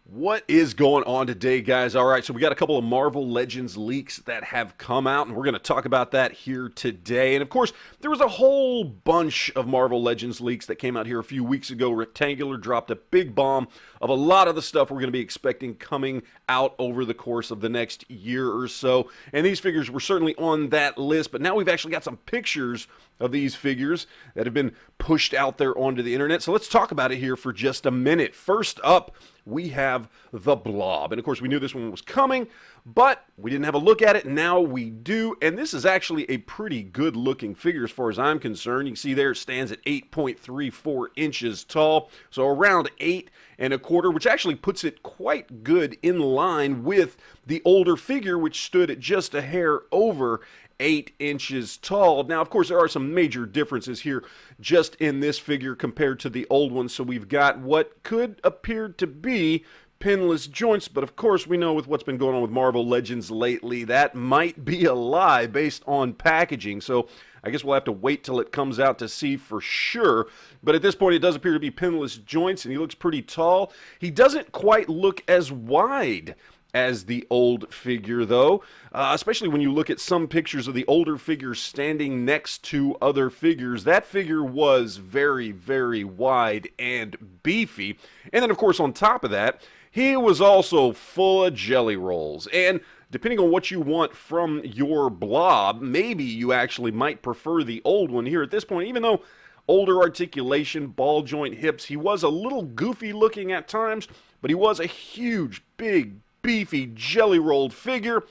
What is going on today, guys? All right, so we got a couple of Marvel Legends leaks that have come out, and we're going to talk about that here today. And of course, there was a whole bunch of Marvel Legends leaks that came out here a few weeks ago. Rectangular dropped a big bomb of a lot of the stuff we're going to be expecting coming out over the course of the next year or so. And these figures were certainly on that list, but now we've actually got some pictures of these figures that have been pushed out there onto the internet. So let's talk about it here for just a minute. First up, we have the Blob. And of course, we knew this one was coming, but we didn't have a look at it. Now we do. And this is actually a pretty good looking figure as far as I'm concerned. You can see there it stands at 8.34 inches tall. So around 8.25, which actually puts it quite good in line with the older figure, which stood at just a hair over 8 inches tall. Now, of course, there are some major differences here just in this figure compared to the old one. So we've got what could appear to be pinless joints, but of course we know with what's been going on with Marvel Legends lately, that might be a lie based on packaging. So I guess we'll have to wait till it comes out to see for sure. But at this point, it does appear to be pinless joints, and he looks pretty tall. He doesn't quite look as wide as the old figure, though, especially when you look at some pictures of the older figures standing next to other figures. That figure was very, very wide and beefy. And then, of course, on top of that, he was also full of jelly rolls. And depending on what you want from your Blob, maybe you actually might prefer the old one here at this point, even though older articulation, ball joint hips, he was a little goofy looking at times, but he was a huge, big, beefy, jelly-rolled figure.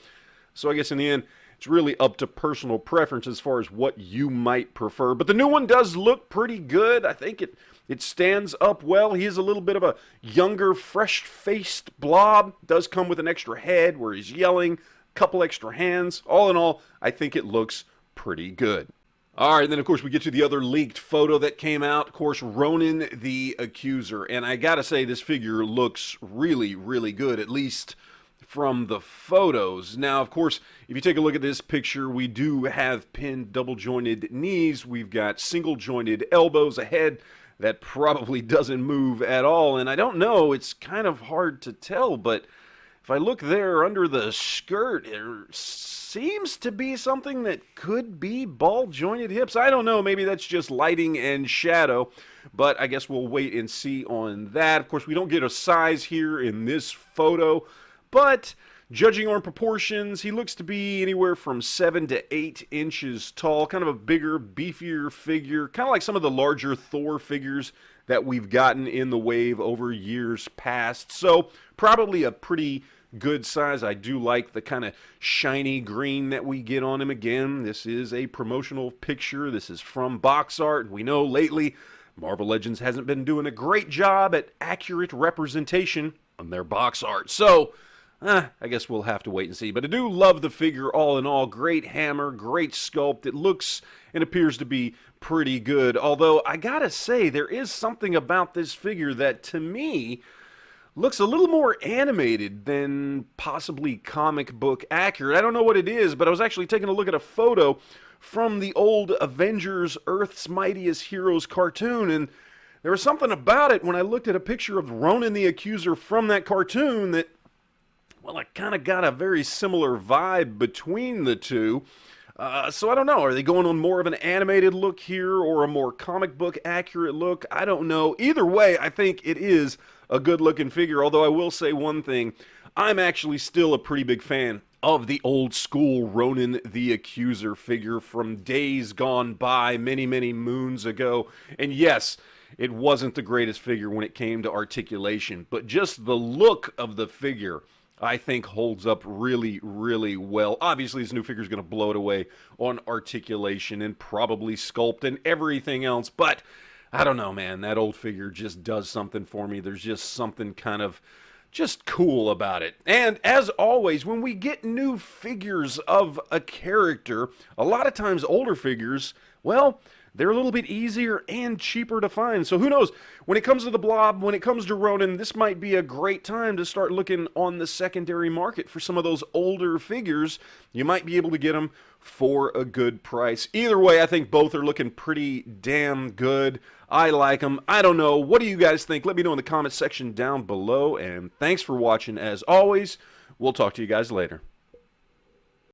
So I guess in the end, it's really up to personal preference as far as what you might prefer. But the new one does look pretty good. I think it stands up well. He is a little bit of a younger, fresh-faced Blob. Does come with an extra head where he's yelling, a couple extra hands. All in all, I think it looks pretty good. All right, and then, of course, we get to the other leaked photo that came out. Of course, Ronan the Accuser. And I got to say, this figure looks really, really good, at least from the photos. Now, of course, if you take a look at this picture, we do have pinned double-jointed knees. We've got single-jointed elbows, a head that probably doesn't move at all. And I don't know, it's kind of hard to tell, but if I look there under the skirt, there seems to be something that could be ball-jointed hips. I don't know, maybe that's just lighting and shadow, but I guess we'll wait and see on that. Of course, we don't get a size here in this photo, but judging on proportions, he looks to be anywhere from 7 to 8 inches tall, kind of a bigger, beefier figure, kind of like some of the larger Thor figures that we've gotten in the wave over years past. So probably a pretty good size. I do like the kind of shiny green that we get on him again. This is a promotional picture. This is from box art. We know lately Marvel Legends hasn't been doing a great job at accurate representation on their box art. So I guess we'll have to wait and see. But I do love the figure all in all. Great hammer, great sculpt. It looks and appears to be pretty good. Although I gotta say, there is something about this figure that to me looks a little more animated than possibly comic book accurate. I don't know what it is, but I was actually taking a look at a photo from the old Avengers Earth's Mightiest Heroes cartoon, and there was something about it when I looked at a picture of Ronan the Accuser from that cartoon that, well, I kind of got a very similar vibe between the two. So I don't know. Are they going on more of an animated look here or a more comic book accurate look? I don't know. Either way, I think it is a good looking figure. Although I will say one thing. I'm actually still a pretty big fan of the old school Ronan the Accuser figure from days gone by, many, many moons ago. And yes, it wasn't the greatest figure when it came to articulation, but just the look of the figure, I think, holds up really, really well. Obviously, this new figure is going to blow it away on articulation and probably sculpt and everything else, but I don't know, man. That old figure just does something for me. There's just something kind of just cool about it. And as always, when we get new figures of a character, a lot of times older figures, well, they're a little bit easier and cheaper to find. So who knows? When it comes to the Blob, when it comes to Ronan, this might be a great time to start looking on the secondary market for some of those older figures. You might be able to get them for a good price. Either way, I think both are looking pretty damn good. I like them. I don't know. What do you guys think? Let me know in the comments section down below. And thanks for watching. As always, we'll talk to you guys later.